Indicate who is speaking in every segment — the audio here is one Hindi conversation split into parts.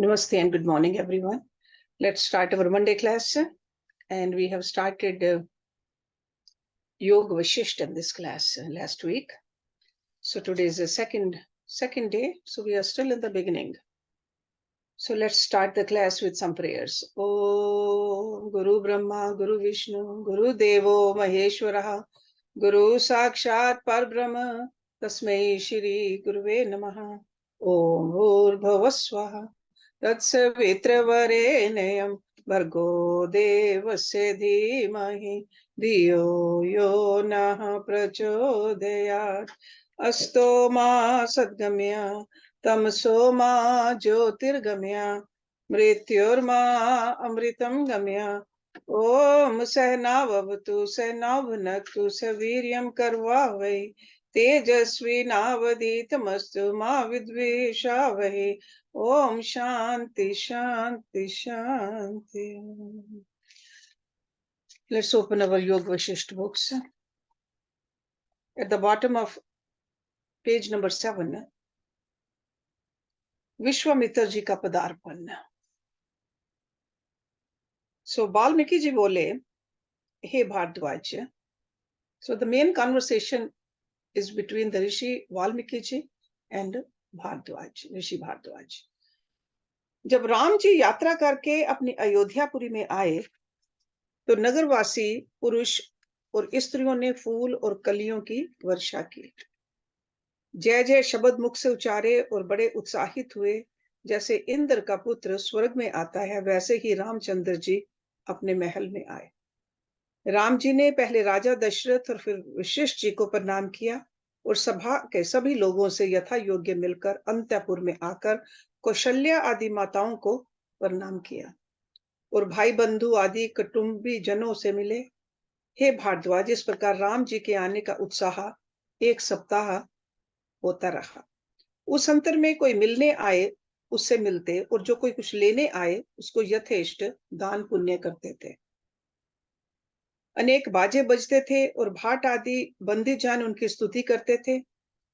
Speaker 1: Namaste and good morning, everyone. Let's start our Monday class. And we have started Yoga Vashisht in this class last week. So today is the second day. So we are still in the beginning. So let's start the class with some prayers. Om Guru Brahma, Guru Vishnu, Guru Devo Maheshwaraha, Guru Sakshat Parbrahma, Tasmai Shri Guruve Namaha. Om Bhuvaswaha. तत्सवित्रवरेण्यं भर्गो देवस्य धीमहि धियो यो नः प्रचोदयात् अस्तो मा सद्गमय तमसो मा ज्योतिर्गमय मृत्योर्मा अमृतं गमय ओम सहनावतु सहनौ भुनक्तु सवीर्यं कर्वावहै तेजस्विनावधीतमस्तु मा विद्विषावहै Om Shanti Shanti Shanti. Let's open our Yoga Vashisht books. At the bottom of page number 7, Vishwamitra ji ka padarpan. So Valmiki ji bole, Hey Bhardwaj. So the main conversation is between the Rishi Valmiki ji and Bhardwaj, ऋषि भारद्वाज। जब राम जी यात्रा करके अपनी अयोध्यापुरी में आए तो नगरवासी पुरुष और स्त्रियों ने फूल और कलियों की वर्षा की, जय जय शब्द मुख से उच्चारे और बड़े उत्साहित हुए। जैसे इंद्र का पुत्र स्वर्ग में आता है, वैसे ही रामचंद्र जी अपने महल में आए। राम जी ने पहले राजा दशरथ और फिर वशिष्ठ जी को प्रणाम किया और सभा के सभी लोगों से यथा योग्य मिलकर अंतःपुर में आकर कौशल्या आदि माताओं को प्रणाम किया और भाई बंधु आदि कुटुंबी जनों से मिले। हे भारद्वाज, इस प्रकार राम जी के आने का उत्साह एक सप्ताह होता रहा। उस अंतर में कोई मिलने आए उससे मिलते और जो कोई कुछ लेने आए उसको यथेष्ट दान पुण्य करते थे। अनेक बाजे बजते थे और भाट आदि बंदी जान उनकी स्तुति करते थे।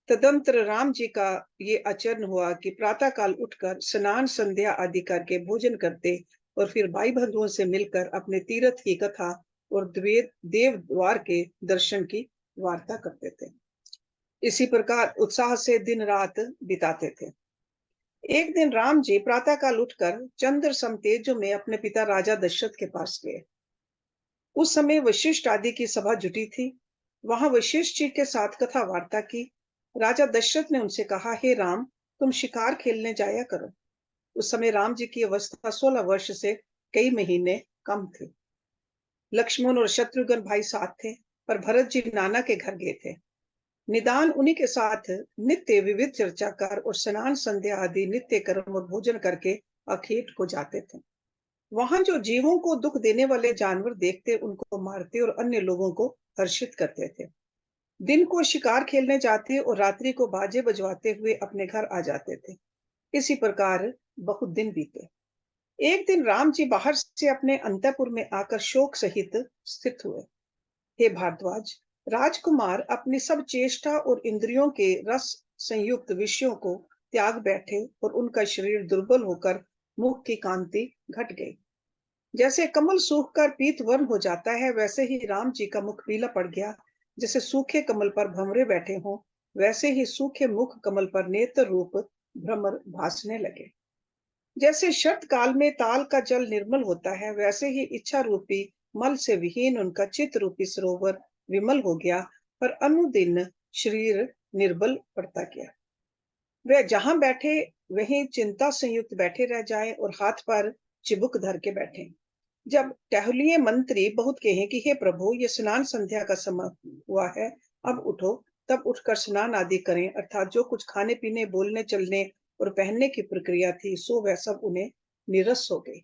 Speaker 1: तदंतर राम जी का ये आचरण हुआ कि प्रातः काल उठकर स्नान संध्या आदि करके भोजन करते और फिर भाई बंधुओं से मिलकर अपने तीर्थ की कथा और देव द्वार के दर्शन की वार्ता करते थे। इसी प्रकार उत्साह से दिन रात बिताते थे। एक दिन राम जी प्रातः काल उठकर चंद्र समतेजो में अपने पिता राजा दशरथ के पास गए। उस समय वशिष्ठ आदि की सभा जुटी थी। वहां वशिष्ठ जी के साथ कथा वार्ता की। राजा दशरथ ने उनसे कहा, हे राम, तुम शिकार खेलने जाया करो। उस समय राम जी की अवस्था 16 वर्ष से कई महीने कम थी। लक्ष्मण और शत्रुघ्न भाई साथ थे, पर भरत जी नाना के घर गए थे। निदान उन्हीं के साथ नित्य विविध चर्चा कर और स्नान संध्या आदि नित्य कर्म और भोजन करके अखेट को जाते थे। वहां जो जीवों को दुख देने वाले जानवर देखते उनको मारते और अन्य लोगों को हर्षित करते थे। दिन को शिकार खेलने जाते और रात्रि को बाजे बजवाते हुए अपने घर आ जाते थे। इसी प्रकार बहुत दिन बीते। एक दिन राम जी बाहर से अपने अंतःपुर में आकर शोक सहित स्थित हुए। हे भारद्वाज, राजकुमार अपनी सब चेष्टा और इंद्रियों के रस संयुक्त विषयों को त्याग बैठे और उनका शरीर दुर्बल होकर मुख की कांति घट गई। जैसे कमल सूखकर पीत वर्ण हो जाता है, वैसे ही राम जी का मुख पीला पड़ गया। जैसे सूखे कमल पर भंवरे बैठे हों, वैसे ही सूखे मुख कमल पर नेत्र रूप भ्रमर भासने लगे। जैसे शरत काल में ताल का जल निर्मल होता है, वैसे ही इच्छा रूपी मल से विहीन उनका चित्त रूपी सरोवर विमल हो गया, पर अनुदिन शरीर निर्बल पड़ता गया। वे जहां बैठे वहीं चिंता संयुक्त बैठे रह जाए और हाथ पर चिबुक धर के बैठे। जब टहलिए मंत्री बहुत कहे कि हे प्रभु, ये स्नान संध्या का समय हुआ है, अब उठो, तब उठकर स्नान आदि करें, अर्थात जो कुछ खाने पीने बोलने चलने और पहनने की प्रक्रिया थी सो वह सब उन्हें निरस हो गई।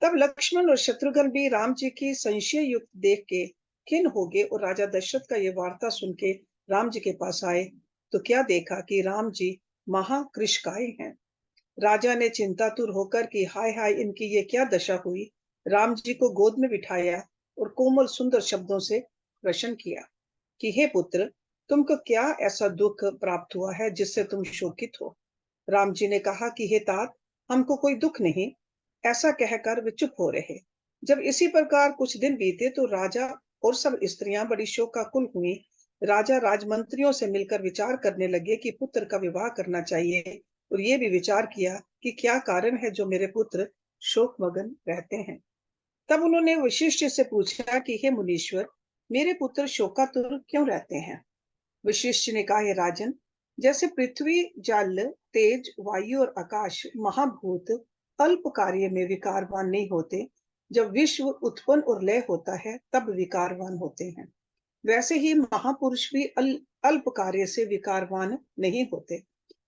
Speaker 1: तब लक्ष्मण और शत्रुघ्न भी राम जी की संशय युक्त देख के खिन्न हो गए और राजा दशरथ का ये वार्ता सुन के राम जी के पास आए तो क्या देखा कि राम जी महाकृशकाय हैं। राजा ने चिंतातुर होकर कि हाय हाय, इनकी ये क्या दशा हुई। राम जी को गोद में बिठाया और कोमल सुंदर शब्दों से प्रश्न किया कि हे पुत्र, तुमको क्या ऐसा दुख प्राप्त हुआ है जिससे तुम शोकित हो। राम जी ने कहा कि हे तात, हमको कोई दुख नहीं। ऐसा कहकर वे चुप हो रहे। जब इसी प्रकार कुछ दिन बीते तो राजा और सब स्त्रियां बड़ी शोकाकुल हुई। राजा राजमंत्रियों से मिलकर विचार करने लगे कि पुत्र का विवाह करना चाहिए, और ये भी विचार किया कि क्या कारण है जो मेरे पुत्र शोकमग्न रहते हैं। तब उन्होंने वशिष्ठ से पूछा कि हे मुनीश्वर, मेरे पुत्र शोकातुर क्यों रहते हैं। वशिष्ठ ने कहा, हे राजन, जैसे पृथ्वी, जल, तेज, वायु और आकाश महाभूत अल्प कार्य में विकारवान नहीं होते, जब विश्व उत्पन्न और लय होता है तब विकारवान होते हैं, वैसे ही महापुरुष भी अल्प कार्य से विकारवान नहीं होते।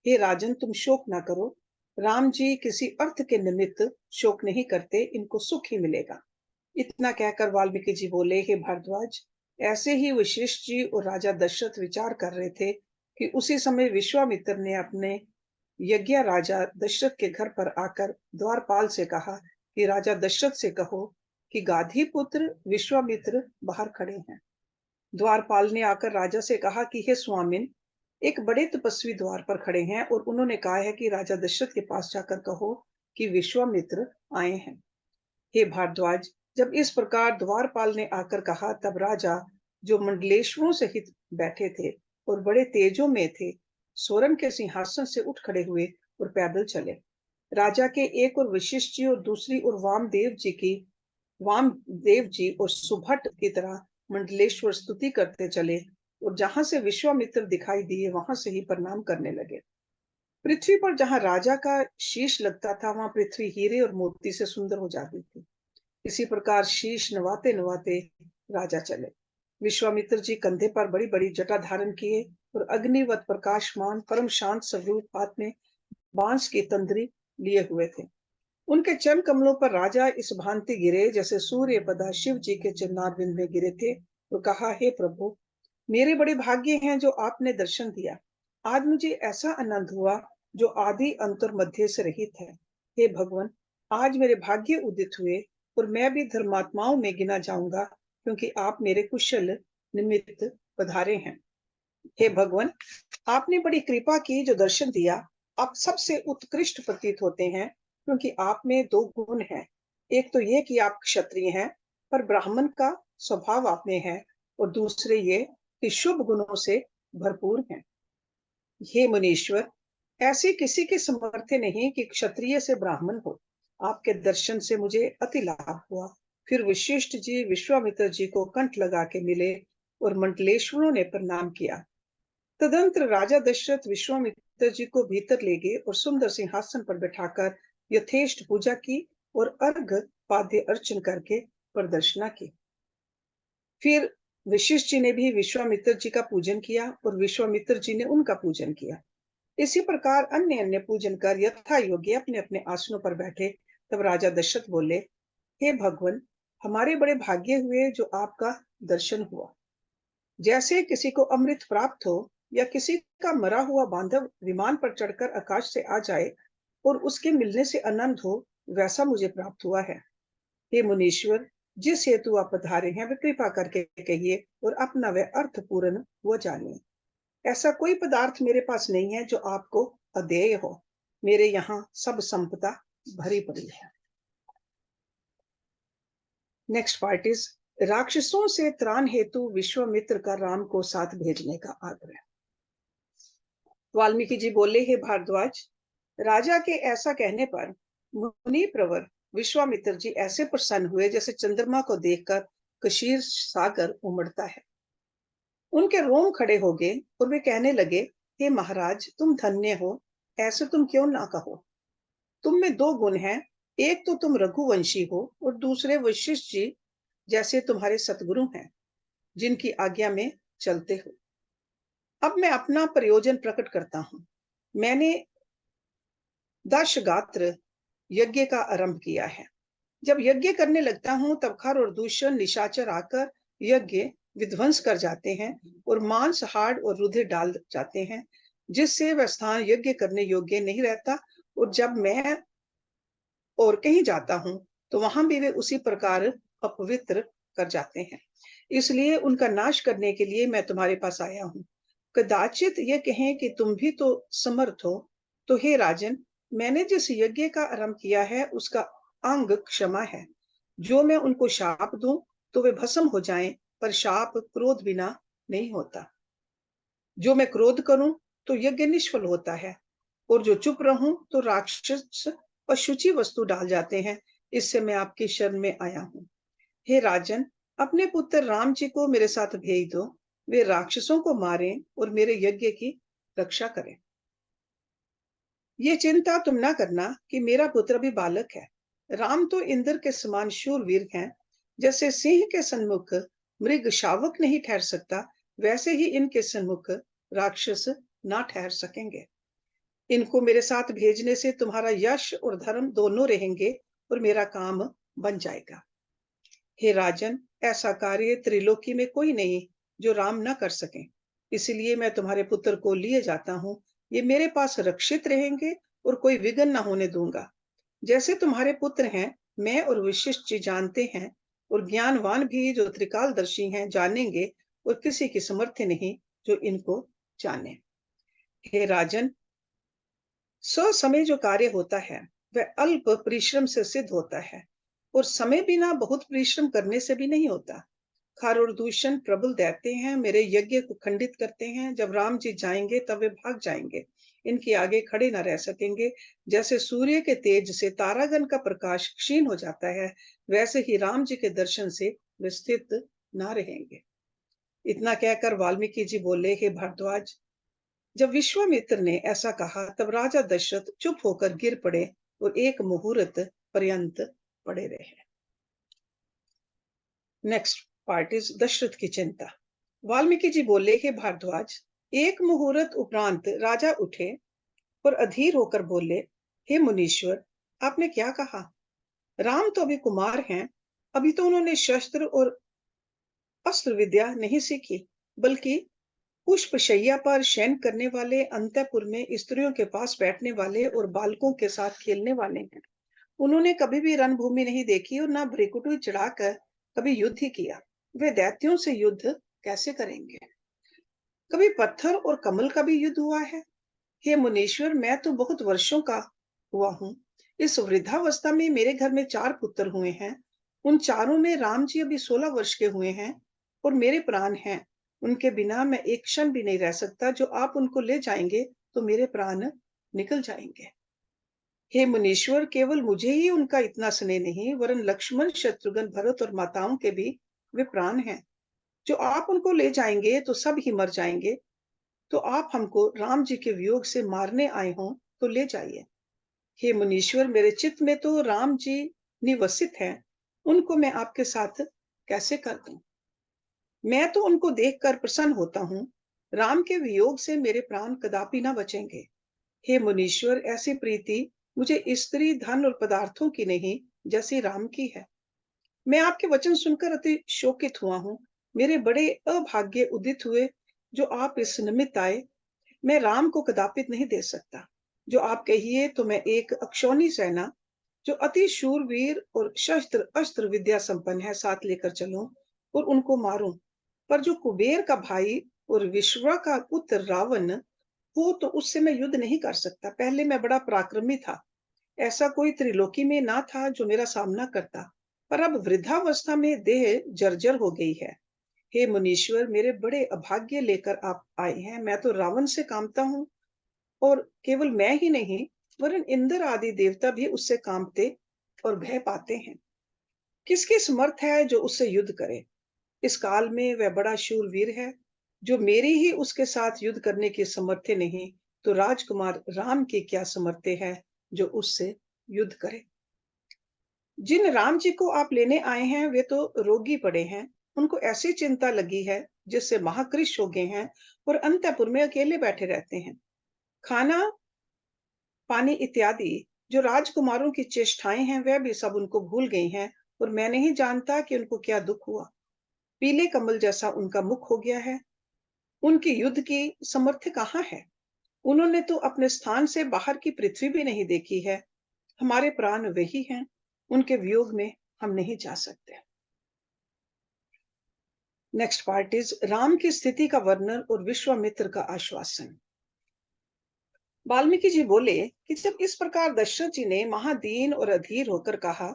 Speaker 1: हे राजन, तुम शोक ना करो। राम जी किसी अर्थ के निमित्त शोक नहीं करते, इनको सुख ही मिलेगा। इतना कहकर वाल्मीकि जी बोले, हे भारद्वाज, ऐसे ही वशिष्ठ जी और राजा दशरथ विचार कर रहे थे कि उसी समय विश्वामित्र ने अपने यज्ञ राजा दशरथ के घर पर आकर द्वारपाल से कहा कि राजा दशरथ से कहो कि गाधी पुत्र विश्वामित्र बाहर खड़े हैं। द्वारपाल ने आकर राजा से कहा कि हे स्वामिन, एक बड़े तपस्वी द्वार पर खड़े हैं और उन्होंने कहा है कि राजा दशरथ के पास जाकर कहो कि विश्वामित्र आए हैं। हे भारद्वाज, जब इस प्रकार द्वारपाल ने आकर कहा तब राजा, जो मंडलेश्वरों सहित बैठे थे और बड़े तेजों में थे, सोरन के सिंहासन से उठ खड़े हुए और पैदल चले। राजा के एक और वशिष्ठ जी और दूसरी और वामदेव जी और सुभट की तरह मंडलेश्वर स्तुति करते चले, और जहां से विश्वामित्र दिखाई दिए वहां से ही प्रणाम करने लगे। पृथ्वी पर जहां राजा का शीश लगता था वहां पृथ्वी हीरे और मोती से सुंदर हो जाती थी। इसी प्रकार शीश नवाते नवाते राजा चले। विश्वामित्र जी कंधे पर बड़ी बड़ी जटा धारण किए और अग्निवत प्रकाशमान परम शांत स्वरूप हाथ में बांस की तंद्री लिए हुए थे। उनके चरण कमलों पर राजा इस भांति गिरे जैसे सूर्य पदा शिव जी के चरणारविंद में गिरे थे, तो कहा, हे प्रभु, मेरे बड़े भाग्य हैं जो आपने दर्शन दिया। आज मुझे ऐसा आनंद हुआ जो आदि अंतर मध्य से रहित है। हे भगवान, आज मेरे भाग्य उदित हुए और मैं भी धर्मात्माओं में गिना जाऊंगा, क्योंकि आप मेरे कुशल निमित्त पधारे हैं। हे भगवान, आपने बड़ी कृपा की जो दर्शन दिया। आप सबसे उत्कृष्ट प्रतीत होते हैं, क्योंकि आप में दो गुण हैं। एक तो ये कि आप क्षत्रिय हैं, पर ब्राह्मण का स्वभाव आप में है, और दूसरे ये कि शुभ गुणों से भरपूर हैं। हे मुनीश्वर, ऐसे किसी के समर्थ नहीं कि क्षत्रिय से ब्राह्मण हो। आपके दर्शन से मुझे अति लाभ हुआ। फिर वशिष्ठ जी विश्वामित्र जी को कंठ लगा के मिले और मंडलेश्वरों ने प्रणाम किया। तदंतर राजा दशरथ विश्वामित्र जी को भीतर ले गए और सुंदर सिंहासन पर बैठाकर यथेष्ट पूजा की और अर्घ पाद्य अर्चन करके प्रदर्शना की। फिर वशिष्ठ जी ने भी विश्वामित्र जी का पूजन किया और विश्वामित्र जी ने उनका पूजन किया। इसी प्रकार अन्य अन्य पूजन कर यथा योग्य अपने अपने आसनों पर बैठे। तब राजा दशरथ बोले, हे भगवान, हमारे बड़े भाग्य हुए जो आपका दर्शन हुआ। जैसे किसी को अमृत प्राप्त हो या किसी का मरा हुआ बांधव विमान पर चढ़कर आकाश से आ जाए और उसके मिलने से आनंद हो, वैसा मुझे प्राप्त हुआ है। हे मुनीश्वर, जिस हेतु आप पधारे हैं वे कृपा करके कहिए और अपना वह अर्थ पूर्ण हुआ जानिए। ऐसा कोई पदार्थ मेरे पास नहीं है जो आपको अदेय हो। मेरे यहाँ सब संपदा भरी पड़ी है। नेक्स्ट पार्ट इज राक्षसों से त्राण हेतु विश्वामित्र का राम को साथ भेजने का आग्रह। वाल्मीकि जी बोले, हे भारद्वाज, राजा के ऐसा कहने पर मुनि प्रवर विश्वामित्र जी ऐसे प्रसन्न हुए जैसे चंद्रमा को देखकर कशीर सागर उमड़ता है। उनके रोम खड़े हो गए और वे कहने लगे, हे महाराज, तुम धन्य हो, ऐसे तुम क्यों ना कहो। तुम में दो गुण हैं, एक तो तुम रघुवंशी हो और दूसरे वशिष्ठ जी जैसे तुम्हारे सतगुरु हैं, जिनकी आज्ञा में चलते हो। अब मैं अपना प्रयोजन प्रकट करता हूं। मैंने दशगात्र यज्ञ का आरंभ किया है। जब यज्ञ करने लगता हूं तब खर और दूषण निशाचर आकर यज्ञ विध्वंस कर जाते हैं और मांस, हाड़ और रुधिर डाल जाते हैं, जिससे वह स्थान यज्ञ करने योग्य नहीं रहता। और जब मैं और कहीं जाता हूं तो वहां भी वे उसी प्रकार अपवित्र कर जाते हैं। इसलिए उनका नाश करने के लिए मैं तुम्हारे पास आया हूं। कदाचित ये कहें कि तुम भी तो समर्थ हो, तो हे राजन, मैंने जिस यज्ञ का आरंभ किया है उसका अंग क्षमा है। जो मैं उनको शाप दूं तो वे भस्म हो जाएं, पर शाप क्रोध बिना नहीं होता। जो मैं क्रोध करूं तो यज्ञ निष्फल होता है, और जो चुप रहूं तो राक्षस अशुचि वस्तु डाल जाते हैं। इससे मैं आपकी शरण में आया हूँ। हे राजन, अपने पुत्र राम जी को मेरे साथ भेज दो। वे राक्षसों को मारें और मेरे यज्ञ की रक्षा करें। ये चिंता तुम ना करना कि मेरा पुत्र अभी बालक है। राम तो इंद्र के समान शूरवीर हैं। जैसे सिंह के सन्मुख मृग शावक नहीं ठहर सकता, वैसे ही इनके सन्मुख राक्षस ना ठहर सकेंगे। इनको मेरे साथ भेजने से तुम्हारा यश और धर्म दोनों रहेंगे, और मेरा काम बन जाएगा। हे राजन, ऐसा कार्य त्रिलोकी में कोई नहीं जो राम न कर सके। इसलिए मैं तुम्हारे पुत्र को लिए जाता हूँ। ये मेरे पास रक्षित रहेंगे और कोई विघ्न न होने दूंगा। जैसे तुम्हारे पुत्र हैं, मैं और वशिष्ठ जी जानते हैं, और ज्ञानवान भी जो त्रिकालदर्शी हैं जानेंगे, और किसी की समर्थ नहीं जो इनको जाने। हे राजन, सो समय जो कार्य होता है वह अल्प परिश्रम से सिद्ध होता है, और समय बिना बहुत परिश्रम करने से भी नहीं होता। खर और दूषण प्रबल दैत्य हैं, मेरे यज्ञ को खंडित करते हैं। जब राम जी जाएंगे तब वे भाग जाएंगे, इनके आगे खड़े न रह सकेंगे। जैसे सूर्य के तेज से तारागण का प्रकाश क्षीण हो जाता है, वैसे ही राम जी के दर्शन से वे स्थित न रहेंगे। इतना कहकर वाल्मीकि जी बोले, हे भारद्वाज, जब विश्वामित्र ने ऐसा कहा तब राजा दशरथ चुप होकर गिर पड़े और एक मुहूर्त पर्यंत पड़े रहे। नेक्स्ट पार्ट इज दशरथ की चिंता। वाल्मीकि जी बोले, हे भारद्वाज, एक मुहूर्त उपरांत राजा उठे और अधीर होकर बोले, हे मुनीश्वर, आपने क्या कहा? राम तो अभी कुमार हैं। अभी तो उन्होंने शस्त्र और अस्त्र विद्या नहीं सीखी, बल्कि पुष्पशैया पर शयन करने वाले, अंतःपुर में स्त्रियों के पास बैठने वाले और बालकों के साथ खेलने वाले हैं। उन्होंने कभी भी रणभूमि नहीं देखी और न भ्रिकुटी चढ़ाकर कभी युद्ध ही किया। वे दैत्यों से युद्ध कैसे करेंगे? कभी पत्थर और कमल का भी युद्ध हुआ है? हे मुनीश्वर, मैं तो बहुत वर्षों का हुआ हूँ। इस वृद्धावस्था में मेरे घर में 4 पुत्र हुए हैं। उन चारों में राम जी अभी 16 वर्ष के हुए हैं, और मेरे प्राण हैं। उनके बिना मैं एक क्षण भी नहीं रह सकता। जो आप उनको ले जाएंगे तो मेरे प्राण निकल जाएंगे। हे मुनीश्वर, केवल मुझे ही उनका इतना स्नेह नहीं, वरन लक्ष्मण, शत्रुघ्न, भरत और माताओं के भी वे प्राण हैं। जो आप उनको ले जाएंगे तो सब ही मर जाएंगे। तो आप हमको राम जी के वियोग से मारने आए हों तो ले जाइए। हे मुनीश्वर, मेरे चित्त में तो राम जी निवसित हैं। उनको मैं आपके साथ कैसे कर दूं? मैं तो उनको देखकर प्रसन्न होता हूँ। राम के वियोग से मेरे प्राण कदापि ना बचेंगे। हे मुनीश्वर, ऐसी प्रीति मुझे स्त्री, धन और पदार्थों की नहीं, जैसी राम की है। मैं आपके वचन सुनकर अति शोकित हुआ हूँ। मेरे बड़े अभाग्य उदित हुए जो आप इस निमित्त आए। मैं राम को कदापित नहीं दे सकता। जो आप कहिए तो मैं एक अक्षौनी सेना, जो अति शूरवीर और शस्त्र अस्त्र विद्या संपन्न है, साथ लेकर चलूं और उनको मारूं। पर जो कुबेर का भाई और विश्वा का पुत्र रावण हो, तो उससे मैं युद्ध नहीं कर सकता। पहले मैं बड़ा पराक्रमी था। ऐसा कोई त्रिलोकी में ना था जो मेरा सामना करता। पर अब वृद्धावस्था में देह जर्जर हो गई है। हे मुनीश्वर, मेरे बड़े अभाग्य लेकर आप आए हैं। मैं तो रावण से कांपता हूँ, और केवल मैं ही नहीं, वरन इंद्र आदि देवता भी उससे कांपते और भय पाते हैं। किसकी समर्थ है जो उससे युद्ध करे? इस काल में वह बड़ा शूरवीर है। जो मेरी ही उसके साथ युद्ध करने की समर्थ नहीं, तो राजकुमार राम की क्या समर्थ है जो उससे युद्ध करे? जिन राम जी को आप लेने आए हैं वे तो रोगी पड़े हैं। उनको ऐसी चिंता लगी है जिससे महाकृष हो गए हैं, और अंतःपुर में अकेले बैठे रहते हैं। खाना पानी इत्यादि जो राजकुमारों की चेष्टाएं हैं वह भी सब उनको भूल गई हैं, और मैं नहीं जानता कि उनको क्या दुख हुआ। पीले कमल जैसा उनका मुख हो गया है। उनकी युद्ध की समर्थ कहाँ है? उन्होंने तो अपने स्थान से बाहर की पृथ्वी भी नहीं देखी है। हमारे प्राण वही हैं। उनके वियोग में हम नहीं जा सकते। नेक्स्ट पार्ट इज राम की स्थिति का वर्णन और विश्वामित्र का आश्वासन। वाल्मीकि जी बोले कि जब इस प्रकार दशरथ जी ने महादीन और अधीर होकर कहा,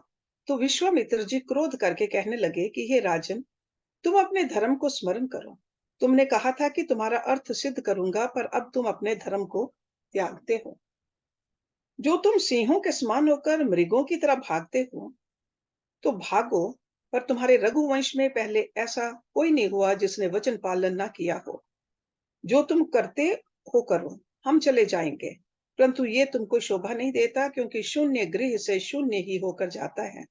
Speaker 1: तो विश्वामित्र जी क्रोध करके कहने लगे कि हे राजन, तुम अपने धर्म को स्मरण करो। तुमने कहा था कि तुम्हारा अर्थ सिद्ध करूंगा, पर अब तुम अपने धर्म को त्यागते हो। जो तुम सिंहों के समान होकर मृगों की तरह भागते हो, तो भागो, पर तुम्हारे रघुवंश में पहले ऐसा कोई नहीं हुआ जिसने वचन पालन ना किया हो। जो तुम करते हो करो, हम चले जाएंगे। परंतु ये तुमको शोभा नहीं देता, क्योंकि शून्य गृह से शून्य ही होकर जाता है।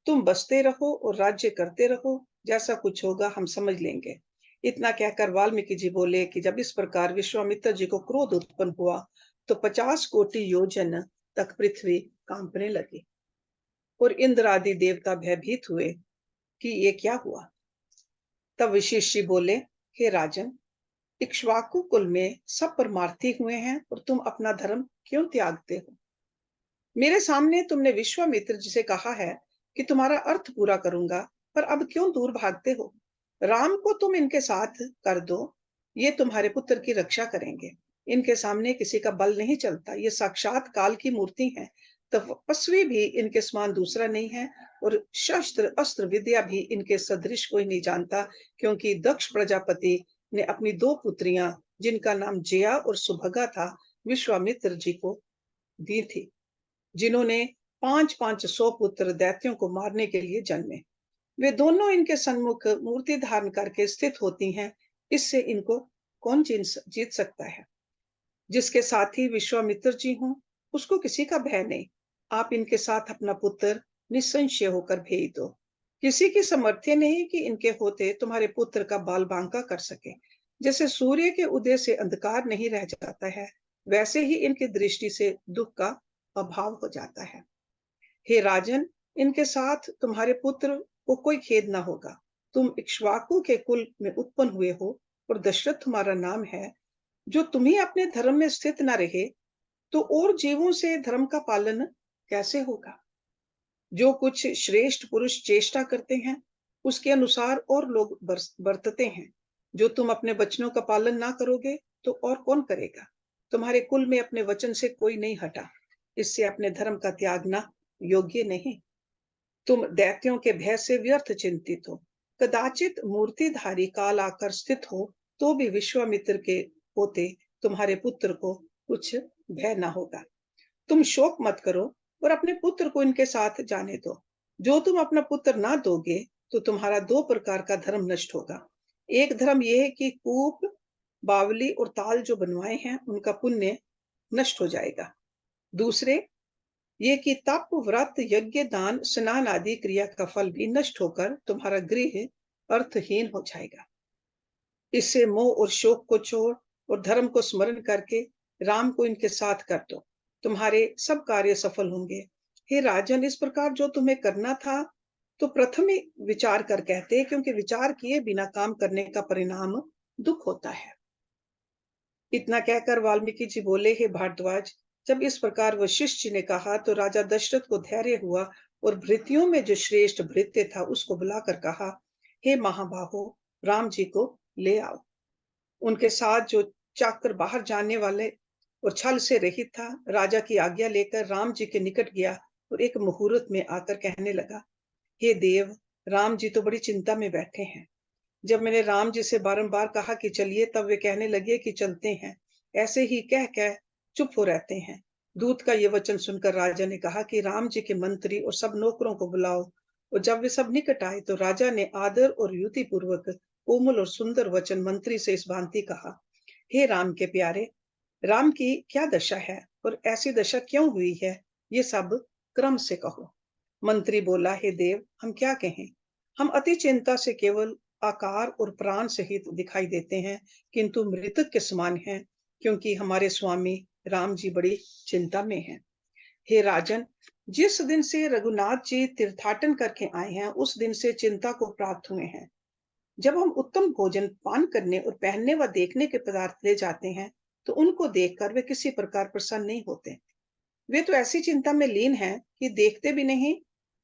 Speaker 1: तुम बसते रहो और राज्य करते रहो, जैसा कुछ होगा हम समझ लेंगे। इतना कहकर वाल्मीकि जी बोले कि जब इस प्रकार विश्वामित्र जी को क्रोध उत्पन्न हुआ, तो 50 कोटि योजन तक पृथ्वी कांपने लगी और इंद्र आदि देवता भयभीत हुए कि ये क्या हुआ। तब वशिष्ठ जी बोले, हे राजन, इक्ष्वाकु कुल में सब परमार्थी हुए हैं और तुम अपना धर्म क्यों त्यागते हो? मेरे सामने तुमने विश्वामित्र जी से कहा है कि तुम्हारा अर्थ पूरा करूंगा, पर अब क्यों दूर भागते हो? राम को तुम इनके साथ कर दो, ये तुम्हारे पुत्र की रक्षा करेंगे। इनके सामने किसी का बल नहीं चलता, ये साक्षात काल की मूर्ति है। तपस्वी भी इनके समान दूसरा नहीं है, और शस्त्र अस्त्र विद्या भी इनके सदृश कोई नहीं जानता, क्योंकि दक्ष प्रजापति ने अपनी दो पुत्रियां, जिनका नाम जया और सुभगा था, विश्वामित्र जी को दी थी, जिन्होंने 5-5 सौ पुत्र दैत्यों को मारने के लिए जन्मे। वे दोनों इनके सन्मुख मूर्ति धारण करके स्थित होती हैं। इससे इनको कौन जीत सकता है? जिसके साथी विश्वामित्र जी हों, उसको किसी का भय नहीं। आप इनके साथ अपना पुत्र निसंशय होकर भेज दो। किसी की समर्थ्य नहीं कि इनके होते तुम्हारे पुत्र का बाल बांका कर सके। जैसे सूर्य के उदय से अंधकार नहीं रह जाता है, वैसे ही इनकी दृष्टि से दुख का अभाव हो जाता है। हे राजन, इनके साथ तुम्हारे पुत्र को कोई खेद ना होगा। तुम इक्ष्वाकु के कुल में उत्पन्न हुए हो और दशरथ तुम्हारा नाम है। जो तुम्हें अपने धर्म में स्थित न रहे, तो और जीवों से धर्म का पालन कैसे होगा? जो कुछ श्रेष्ठ पुरुष चेष्टा करते हैं, उसके अनुसार और लोग बरतते हैं। जो तुम अपने वचनों का पालन ना करोगे, तो और कौन करेगा? तुम्हारे कुल में अपने वचन से कोई नहीं हटा। इससे अपने धर्म का त्यागना योग्य नहीं। तुम दैत्यों के भय से व्यर्थ चिंतित हो। कदाचित मूर्तिधारी काल आकर स्थित हो, तो भी विश्वामित्र के होते तुम्हारे पुत्र को कुछ भय ना होगा। तुम शोक मत करो और अपने पुत्र को इनके साथ जाने दो। जो तुम अपना पुत्र ना दोगे, तो तुम्हारा दो प्रकार का धर्म नष्ट होगा। एक धर्म यह है कि कूप, बावली और ताल जो बनवाए हैं, उनका पुण्य नष्ट हो जाएगा। दूसरे ये कि तप, व्रत, यज्ञ, दान, स्नान आदि क्रिया का फल भी नष्ट होकर तुम्हारा गृह अर्थहीन हो जाएगा। इससे मोह और शोक को छोड़ और धर्म को स्मरण करके राम को इनके साथ कर दो। तुम्हारे सब कार्य सफल होंगे। हे राजन, इस प्रकार जो तुम्हें करना था, तो प्रथम ही विचार कर कहते, क्योंकि विचार किए बिना काम करने का परिणाम दुख होता है। इतना कहकर वाल्मीकि जी बोले, हे भारद्वाज, जब इस प्रकार वशिष्ठ जी ने कहा, तो राजा दशरथ को धैर्य हुआ और भृत्यों में जो श्रेष्ठ भृत्य था, उसको बुलाकर कहा, हे महाबाहो, राम जी को ले आओ। उनके साथ जो चाकर बाहर जाने वाले और छल से रहित था, राजा की आज्ञा लेकर राम जी के निकट गया और एक मुहूर्त में आकर कहने लगा, हे देव, राम जी तो बड़ी चिंता में बैठे हैं। जब मैंने राम जी से बारंबार कहा कि चलिए, तब वे कहने लगे कि चलते हैं। ऐसे ही कह कह चुप हो रहते हैं। दूत का ये वचन सुनकर राजा ने कहा कि राम जी के मंत्री और सब नौकरों को बुलाओ। और जब वे सब निकट आए, तो राजा ने आदर और युति पूर्वक कोमल और सुंदर वचन मंत्री से इस भांति कहा, हे राम के प्यारे, राम की क्या दशा है और ऐसी दशा क्यों हुई है, ये सब क्रम से कहो। मंत्री बोला, हे देव, हम क्या कहें? हम अति चिंता से केवल आकार और प्राण सहित दिखाई देते हैं, किंतु मृतक के समान हैं, क्योंकि हमारे स्वामी राम जी बड़ी चिंता में हैं। हे राजन, जिस दिन से रघुनाथ जी तीर्थाटन करके आए हैं, उस दिन से चिंता को प्राप्त हुए हैं। जब हम उत्तम भोजन पान करने और पहनने व देखने के पदार्थ ले जाते हैं, तो उनको देखकर वे किसी प्रकार प्रसन्न नहीं होते। वे तो ऐसी चिंता में लीन हैं कि देखते भी नहीं,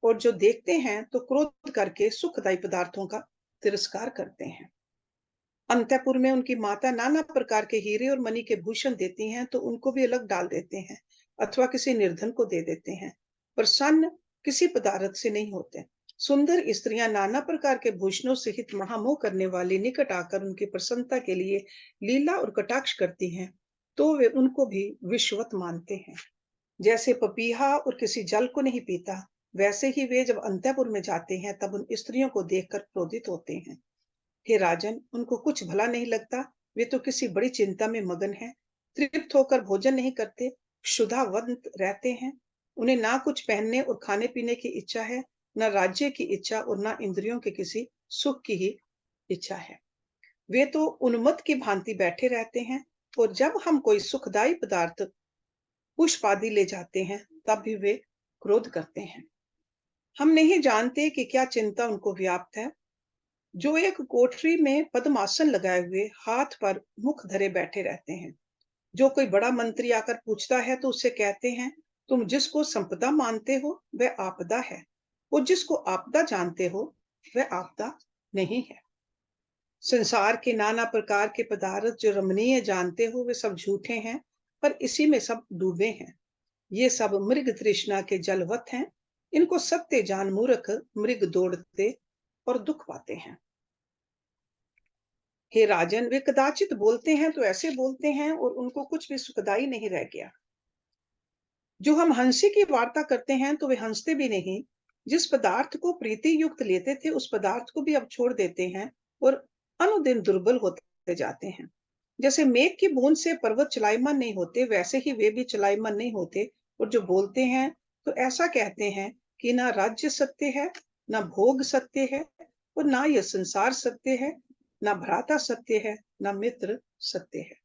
Speaker 1: और जो देखते हैं तो क्रोध करके सुखदायी पदार्थों का तिरस्कार करते हैं। अंतःपुर में उनकी माता नाना प्रकार के हीरे और मणि के भूषण देती हैं, तो उनको भी अलग डाल देते हैं अथवा किसी निर्धन को दे देते हैं। प्रसन्न किसी पदार्थ से नहीं होते। सुंदर स्त्रियां नाना प्रकार के भूषणों सहित महामोह करने वाली निकट आकर उनकी प्रसन्नता के लिए लीला और कटाक्ष करती हैं, तो वे उनको भी विश्ववत मानते हैं। जैसे पपीहा और किसी जल को नहीं पीता, वैसे ही वे जब अंतःपुर में जाते हैं तब उन स्त्रियों को देखकर क्रोधित होते हैं। हे राजन, उनको कुछ भला नहीं लगता, वे तो किसी बड़ी चिंता में मगन हैं। तृप्त होकर भोजन नहीं करते, क्षुधावंत रहते हैं। उन्हें ना कुछ पहनने और खाने पीने की इच्छा है, ना राज्य की इच्छा और ना इंद्रियों के किसी सुख की ही इच्छा है। वे तो उन्मत्त की भांति बैठे रहते हैं, और जब हम कोई सुखदायी पदार्थ पुष्प आदि ले जाते हैं, तब भी वे क्रोध करते हैं। हम नहीं जानते कि क्या चिंता उनको व्याप्त है, जो एक कोठरी में पद्मासन लगाए हुए हाथ पर मुख धरे बैठे रहते हैं। जो कोई बड़ा मंत्री आकर पूछता है तो उससे कहते हैं, तुम जिसको संपदा मानते हो वह आपदा है, और जिसको आपदा जानते हो वह आपदा नहीं है। संसार के नाना प्रकार के पदार्थ जो रमणीय जानते हो वे सब झूठे हैं, पर इसी में सब डूबे हैं। ये सब मृग तृष्णा के जलवत हैं। इनको सत्य जान मूर्ख मृग दौड़ते और दुख पाते हैं। हे राजन, वे कदाचित बोलते हैं तो ऐसे बोलते हैं और उनको कुछ भी सुखदाई नहीं रह गया। जो हम हंसी की वार्ता करते हैं तो वे हंसते भी नहीं। जिस पदार्थ को प्रीति युक्त लेते थे उस पदार्थ को भी अब छोड़ देते हैं, और अनुदिन दुर्बल होते जाते हैं। जैसे मेघ की बूंद से पर्वत चलायमान नहीं होते, वैसे ही वे भी चलायमान नहीं होते। और जो बोलते हैं तो ऐसा कहते हैं कि ना राज्य सत्य है, ना भोग सत्य है, और ना यह संसार सत्य है, ना भ्राता सत्य है, ना मित्र सत्य है।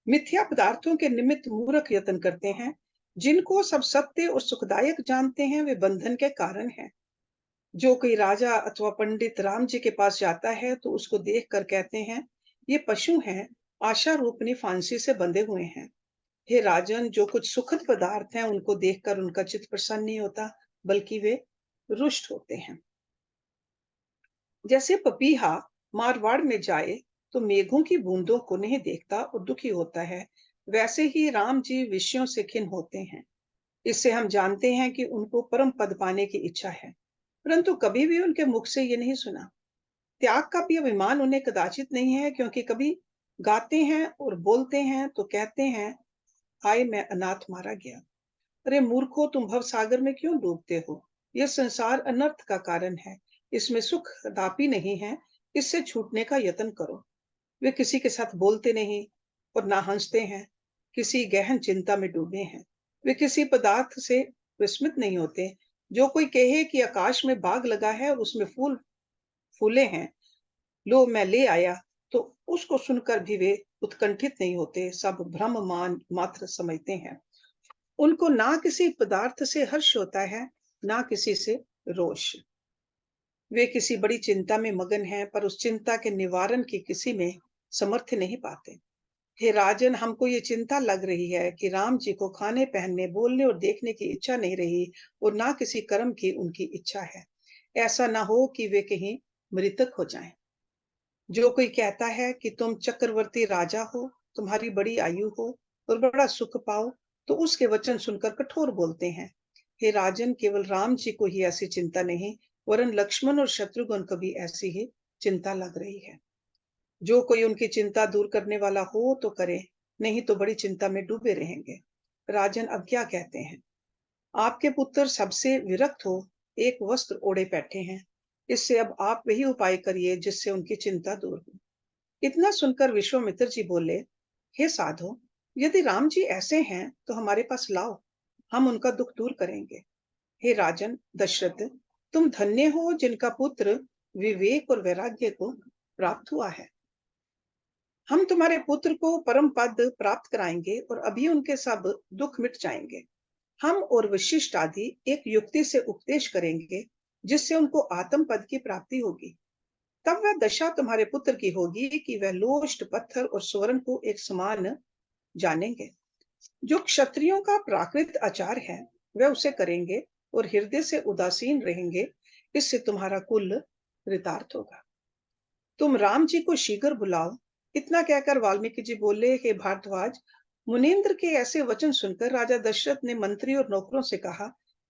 Speaker 1: मिथ्या पदार्थों के निमित्त मूर्ख यत्न करते हैं। जिनको सब सत्य और सुखदायक जानते हैं वे बंधन के कारण हैं। जो कोई राजा अथवा पंडित राम जी के पास जाता है तो उसको देखकर कहते हैं, ये पशु हैं, आशा रूपनी फांसी से बंधे हुए हैं। हे राजन, जो कुछ सुखद पदार्थ हैं उनको देखकर उनका चित्त प्रसन्न नहीं होता, बल्कि वे रुष्ट होते हैं। जैसे पपीहा मारवाड़ में जाए तो मेघों की बूंदों को नहीं देखता और दुखी होता है, वैसे ही राम जी विषयों से खिन्न होते हैं। इससे हम जानते हैं कि उनको परम पद पाने की इच्छा है, परंतु कभी भी उनके मुख से ये नहीं सुना। त्याग का भी अभिमान उन्हें कदाचित नहीं है, क्योंकि कभी गाते हैं और बोलते हैं तो कहते हैं, हाय मैं अनाथ मारा गया। अरे मूर्खो, तुम भव सागर में क्यों डूबते हो? यह संसार अनर्थ का कारण है, इसमें सुख कदापि नहीं है। इससे छूटने का यत्न करो। वे किसी के साथ बोलते नहीं और ना हंसते हैं, किसी गहन चिंता में डूबे हैं। वे किसी पदार्थ से विस्मित नहीं होते। जो कोई कहे कि आकाश में बाग लगा है और उसमें फूल फूले हैं, लो मैं ले आया, तो उसको सुनकर भी वे उत्कंठित नहीं होते, सब भ्रम मान मात्र समझते हैं। उनको ना किसी पदार्थ से हर्ष होता है, ना किसी से रोष। वे किसी बड़ी चिंता में मगन हैं, पर उस चिंता के निवारण की किसी में समर्थ नहीं पाते। हे राजन, हमको ये चिंता लग रही है कि राम जी को खाने पहनने बोलने और देखने की इच्छा नहीं रही, और ना किसी कर्म की उनकी इच्छा है। ऐसा ना हो कि वे कहीं मृतक हो जाएं। जो कोई कहता है कि तुम चक्रवर्ती राजा हो, तुम्हारी बड़ी आयु हो और बड़ा सुख पाओ, तो उसके वचन सुनकर कठोर बोलते हैं। हे राजन, केवल राम जी को ही ऐसी चिंता नहीं, वरन लक्ष्मण और शत्रुघ्न को भी ऐसी ही चिंता लग रही है। जो कोई उनकी चिंता दूर करने वाला हो तो करे, नहीं तो बड़ी चिंता में डूबे रहेंगे। राजन अब क्या कहते हैं? आपके पुत्र सबसे विरक्त हो, एक वस्त्र ओढ़े बैठे हैं। इससे अब आप वही उपाय करिए जिससे उनकी चिंता दूर हो। इतना सुनकर विश्वामित्र जी बोले, हे साधो, यदि राम जी ऐसे हैं तो हमारे पास लाओ, हम उनका दुख दूर करेंगे। हे राजन दशरथ, तुम धन्य हो जिनका पुत्र विवेक और वैराग्य को प्राप्त हुआ है। हम तुम्हारे पुत्र को परम पद प्राप्त कराएंगे और अभी उनके सब दुख मिट जाएंगे। हम और वशिष्ठ आदि एक युक्ति से उपदेश करेंगे, जिससे उनको आत्म पद की प्राप्ति होगी। तब वह दशा तुम्हारे पुत्र की होगी कि वह लोष्ट पत्थर और स्वर्ण को एक समान जानेंगे। जो क्षत्रियों का प्राकृत आचार है वह उसे करेंगे और हृदय से उदासीन रहेंगे। इससे तुम्हारा कुल कृतार्थ होगा। तुम राम जी को शीघ्र बुलाओ। इतना कहकर वाल्मीकि जी बोले, हे भारद्वाज, मुनीन्द्र के ऐसे वचन सुनकर राजा दशरथ ने मंत्री और नौकरों से कहा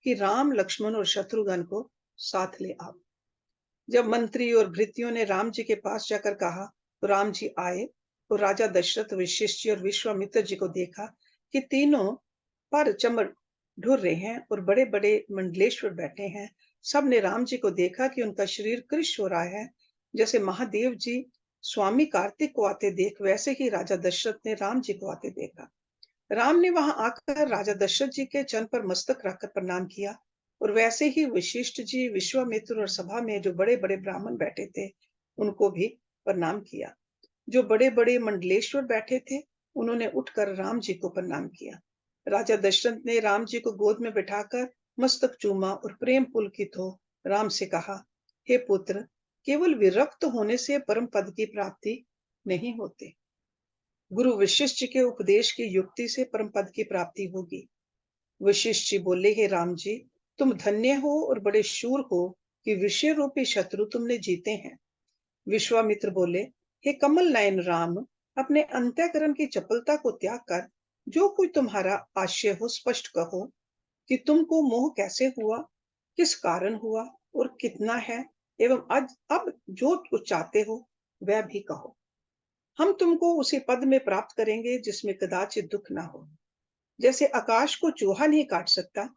Speaker 1: कि राम, लक्ष्मण और शत्रुघ्न को साथ ले आओ। जब मंत्री और भृत्यों ने राम जी के पास जाकर कहा, तो राम जी आए और राजा दशरथ, वशिष्ठ जी और विश्वामित्र जी को देखा कि तीनों पर चमड़ ढुर रहे हैं और बड़े बड़े मंडलेश्वर बैठे हैं। सब ने राम जी को देखा कि उनका शरीर कृश हो रहा है। जैसे महादेव जी स्वामी कार्तिक को आते देख, वैसे ही राजा दशरथ ने राम जी को आते देखा। राम ने वहां आकर राजा दशरथ जी के चरण पर मस्तक रखकर प्रणाम किया और वैसे ही वशिष्ठ जी, विश्वामित्र और सभा में जो बड़े बड़े ब्राह्मण बैठे थे, उनको भी प्रणाम किया। जो बड़े बड़े मंडलेश्वर बैठे थे, उन्होंने उठकर राम जी को प्रणाम किया। राजा दशरथ ने राम जी को गोद में बिठाकर मस्तक चूमा और प्रेम पुलकित हो राम से कहा, हे पुत्र, केवल विरक्त होने से परम पद की प्राप्ति नहीं होती। गुरु वशिष्ठ जी के उपदेश की युक्ति से परम पद की प्राप्ति होगी। वशिष्ठ जी बोले, हे राम जी, तुम धन्य हो और बड़े शूर हो कि विषय रूपी शत्रु तुमने जीते हैं। विश्वामित्र बोले, हे कमल नयन राम, अपने अंतःकरण की चपलता को त्याग कर जो कोई तुम्हारा आशय हो स्पष्ट कहो कि तुमको मोह कैसे हुआ, किस कारण हुआ और कितना है, एवं आज अब जो कुछ चाहते हो वह भी कहो। हम तुमको उसी पद में प्राप्त करेंगे जिसमें कदाचित दुख ना हो। जैसे आकाश को चूहा नहीं काट सकता,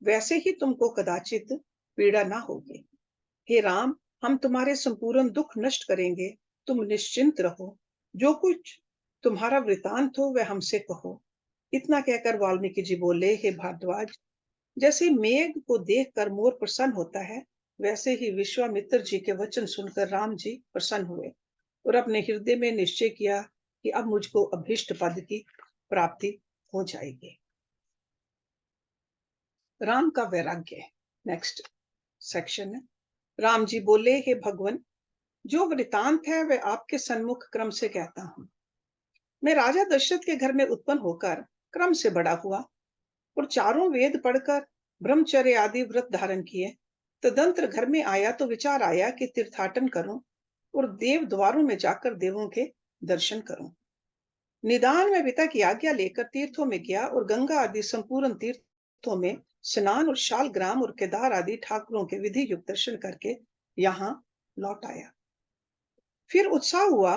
Speaker 1: वैसे ही तुमको कदाचित पीड़ा ना होगी। हे राम, हम तुम्हारे संपूर्ण दुख नष्ट करेंगे, तुम निश्चिंत रहो। जो कुछ तुम्हारा वृतांत हो वह हमसे कहो। इतना कहकर वाल्मीकि जी बोले, हे भारद्वाज, जैसे मेघ को देखकर मोर प्रसन्न होता है, वैसे ही विश्वामित्र जी के वचन सुनकर राम जी प्रसन्न हुए और अपने हृदय में निश्चय किया कि अब मुझको अभीष्ट पद की प्राप्ति हो जाएगी। राम का वैराग्य नेक्स्ट सेक्शन है। राम जी बोले, हे भगवान, जो वृतांत है वह आपके सन्मुख क्रम से कहता हूँ। मैं राजा दशरथ के घर में उत्पन्न होकर क्रम से बड़ा हुआ और चारों वेद पढ़कर ब्रह्मचर्य आदि व्रत धारण किए। तदंतर घर में आया तो विचार आया कि तीर्थाटन करूं और देव द्वारों में जाकर देवों के दर्शन करूं। निदान में पिता की आज्ञा लेकर तीर्थों में गया और गंगा आदि संपूर्ण तीर्थों में स्नान और शालग्राम और केदार आदि ठाकुरों के विधि युक्त दर्शन करके यहाँ लौट आया। फिर उत्साह हुआ,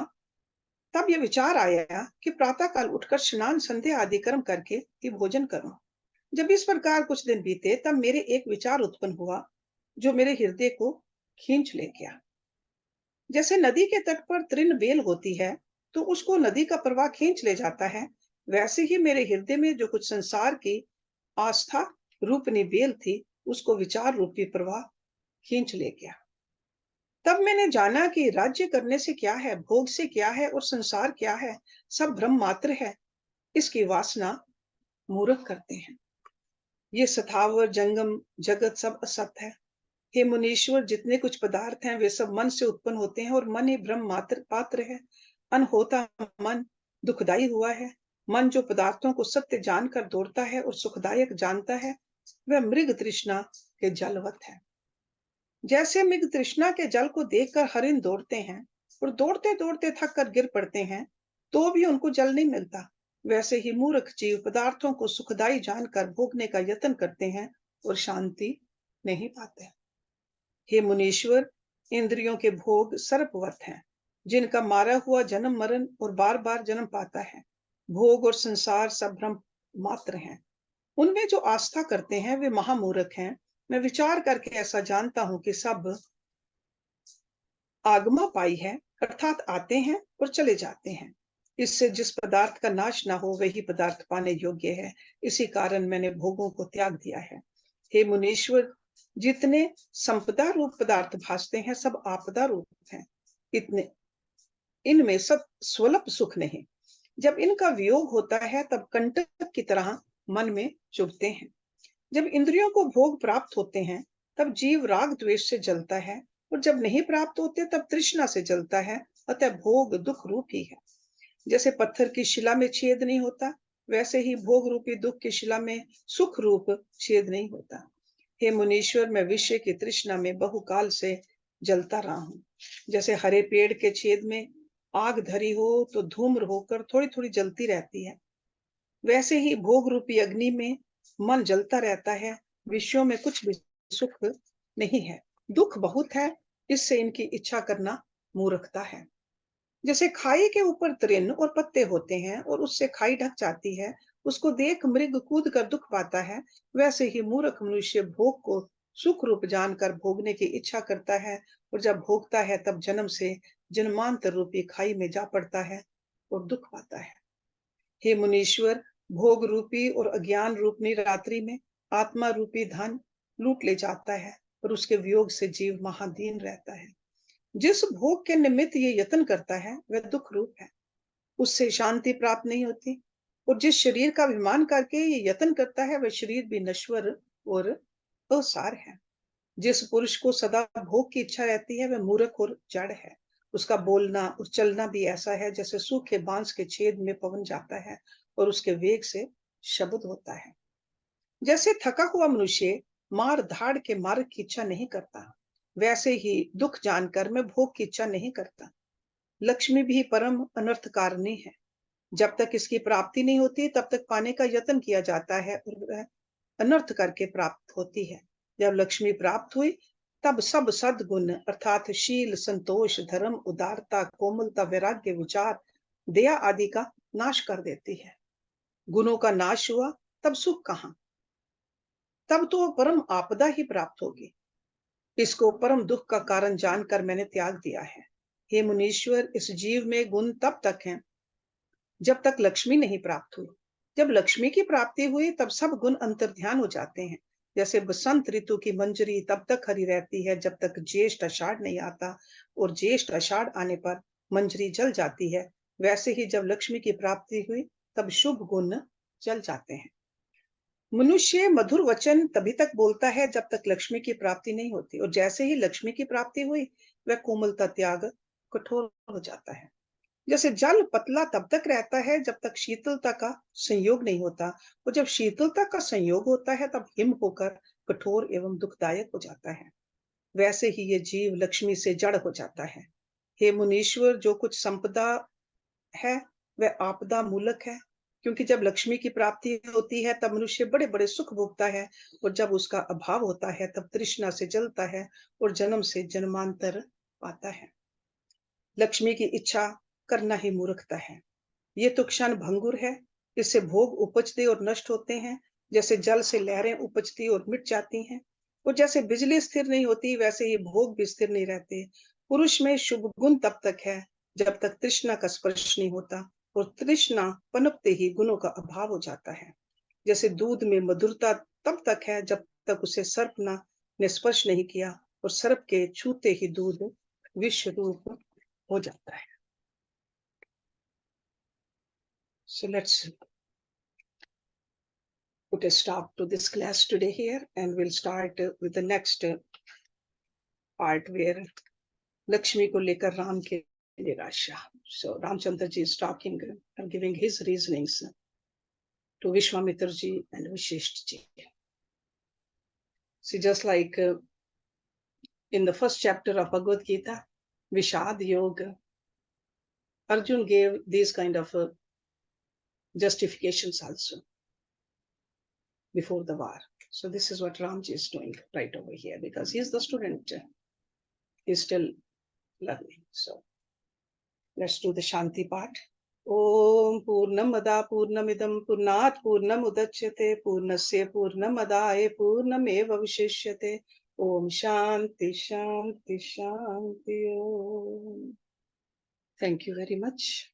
Speaker 1: तब यह विचार आया कि प्रातः काल उठकर स्नान संध्या आदि कर्म करके ही भोजन करूं। जब इस प्रकार कुछ दिन बीते, तब मेरे एक विचार उत्पन्न हुआ जो मेरे हृदय को खींच ले गया। जैसे नदी के तट पर तृण बेल होती है तो उसको नदी का प्रवाह खींच ले जाता है, वैसे ही मेरे हृदय में जो कुछ संसार की आस्था रूपनी बेल थी, उसको विचार रूपी प्रवाह खींच ले गया। तब मैंने जाना कि राज्य करने से क्या है, भोग से क्या है और संसार क्या है, सब भ्रम मात्र है। इसकी वासना मूर्ख करते हैं। ये स्थावर जंगम जगत सब असत है। हे मुनीश्वर, जितने कुछ पदार्थ हैं वे सब मन से उत्पन्न होते हैं और मन ही ब्रह्म मात्र पात्र है। अनहोता मन दुखदाई हुआ है। मन जो पदार्थों को सत्य जानकर दौड़ता है और सुखदायक जानता है, वह मृग तृष्णा के जलवत है। जैसे मृग तृष्णा के जल को देखकर हरिण दौड़ते हैं और दौड़ते दौड़ते थक कर गिर पड़ते हैं, तो भी उनको जल नहीं मिलता, वैसे ही मूर्ख जीव पदार्थों को सुखदाई जानकर भोगने का यत्न करते हैं और शांति नहीं पाते। हे मुनीश्वर, इंद्रियों के भोग सर्पवत हैं, जिनका मारा हुआ जन्म मरण और बार बार जन्म पाता है। भोग और संसार सब भ्रम मात्र हैं। उनमें जो आस्था करते हैं वे महामूर्ख हैं। मैं विचार करके ऐसा जानता हूं कि सब आगमा पाई है, अर्थात आते हैं और चले जाते हैं। इससे जिस पदार्थ का नाश ना हो वही पदार्थ पाने योग्य है। इसी कारण मैंने भोगों को त्याग दिया है। हे मुनीश्वर, जितने संपदा रूप पदार्थ भासते हैं सब आपदा रूप हैं। इतने इनमें सब स्वल्प सुख नहीं। जब इनका वियोग होता है तब कंटक की तरह मन में चुभते हैं। जब इंद्रियों को भोग प्राप्त होते हैं तब जीव राग द्वेष से जलता है और जब नहीं प्राप्त होते तब तृष्णा से जलता है। अतः भोग दुख रूप ही है। जैसे पत्थर की शिला में छेद नहीं होता, वैसे ही भोग रूपी दुख की शिला में सुख रूप छेद नहीं होता। हे मुनीश्वर, मैं विषय की तृष्णा में बहुकाल से जलता रहा हूं। जैसे हरे पेड़ के छेद में आग धरी हो तो धूम्र होकर थोड़ी थोड़ी जलती रहती है, वैसे ही भोग रूपी अग्नि में मन जलता रहता है। विषयों में कुछ भी सुख नहीं है, दुख बहुत है, इससे इनकी इच्छा करना मूर्खता है। जैसे खाई के ऊपर तृण और पत्ते होते हैं और उससे खाई ढक जाती है, उसको देख मृग कूद कर दुख पाता है, वैसे ही मूर्ख मनुष्य भोग को सुख रूप जानकर भोगने की इच्छा करता है, और जब भोगता है तब जन्म से जन्मांतर रूपी खाई में जा पड़ता है और दुख पाता है। हे मुनीश्वर, भोग रूपी और अज्ञान रूपी रात्रि में आत्मा रूपी धन लूट ले जाता है और उसके वियोग से जीव महादीन रहता है। जिस भोग के निमित्त ये यत्न करता है वह दुख रूप है, उससे शांति प्राप्त नहीं होती। और जिस शरीर का अभिमान करके ये यत्न करता है वह शरीर भी नश्वर और असार है। जिस पुरुष को सदा भोग की इच्छा रहती है वह मूर्ख और जड़ है। उसका बोलना और चलना भी ऐसा है जैसे सूखे बांस के छेद में पवन जाता है और उसके वेग से शब्द होता है। जैसे थका हुआ मनुष्य मार धाड़ के मार्ग की इच्छा नहीं करता, वैसे ही दुख जानकर मैं भोग की इच्छा नहीं करता। लक्ष्मी भी परम अनर्थकारिणी है। जब तक इसकी प्राप्ति नहीं होती तब तक पाने का यत्न किया जाता है और वह अनर्थ करके प्राप्त होती है। जब लक्ष्मी प्राप्त हुई तब सब सद्गुण अर्थात शील, संतोष, धर्म, उदारता, कोमलता, वैराग्य, विचार, दया आदि का नाश कर देती है। गुणों का नाश हुआ तब सुख कहाँ, तब तो परम आपदा ही प्राप्त होगी। इसको परम दुख का कारण जानकर मैंने त्याग दिया है। हे मुनीश्वर, इस जीव में गुण तब तक हैं जब तक लक्ष्मी नहीं प्राप्त हुई। जब लक्ष्मी की प्राप्ति हुई तब सब गुण अंतर्ध्यान हो जाते हैं। जैसे बसंत ऋतु की मंजरी तब तक हरी रहती है जब तक ज्येष्ठ आषाढ़ नहीं आता, और ज्येष्ठ आषाढ़ आने पर मंजरी जल जाती है, वैसे ही जब लक्ष्मी की प्राप्ति हुई तब शुभ गुण जल जाते हैं। मनुष्य मधुर वचन तभी तक बोलता है जब तक लक्ष्मी की प्राप्ति नहीं होती, और जैसे ही लक्ष्मी की प्राप्ति हुई वह कोमलता त्याग कठोर हो जाता है। जैसे जल पतला तब तक रहता है जब तक शीतलता का संयोग नहीं होता, और जब शीतलता का संयोग होता है तब हिम होकर कठोर एवं दुखदायक हो जाता है। वैसे ही ये जीव लक्ष्मी से जड़ हो जाता है। हे मुनीश्वर, जो कुछ संपदा है वह आपदा मूलक है, क्योंकि जब लक्ष्मी की प्राप्ति होती है तब मनुष्य बड़े बड़े सुख भोगता है, और जब उसका अभाव होता है तब तृष्णा से जलता है और जन्म से जन्मांतर पाता है। लक्ष्मी की इच्छा करना ही मूर्खता है। ये तो क्षण भंगुर है, इससे भोग उपजते और नष्ट होते हैं। जैसे जल से लहरें उपजती और मिट जाती हैं, और जैसे बिजली स्थिर नहीं होती वैसे ही भोग भी स्थिर नहीं रहते। पुरुष में शुभ गुण तब तक है जब तक तृष्णा का स्पर्श नहीं होता, और तृष्णा पनपते ही गुणों का अभाव हो जाता है। जैसे दूध में मधुरता तब तक है जब तक उसे सर्प ने स्पर्श नहीं किया, और सर्प के छूते ही दूध विष रूप हो जाता है। So let's put a stop to this class today here, and we'll start with the next part where Lakshmi को लेकर राम के निराशा. So Ramchandra ji is talking and giving his reasonings to Vishwamitra ji and Vashishth ji. See, just like in the first chapter of Bhagavad Gita, Vishad Yoga, Arjun gave these kind of justifications also before the war. So this is what Ramji is doing right over here, because he is the student. He's still learning. So let's do the Shanti part. Om Purnamada Purnamidam Purnat Purnamudachyate Purnasya Purnamadaye Purnameva Vishishyate. Om Shanti Shanti Shanti Om. Thank you very much.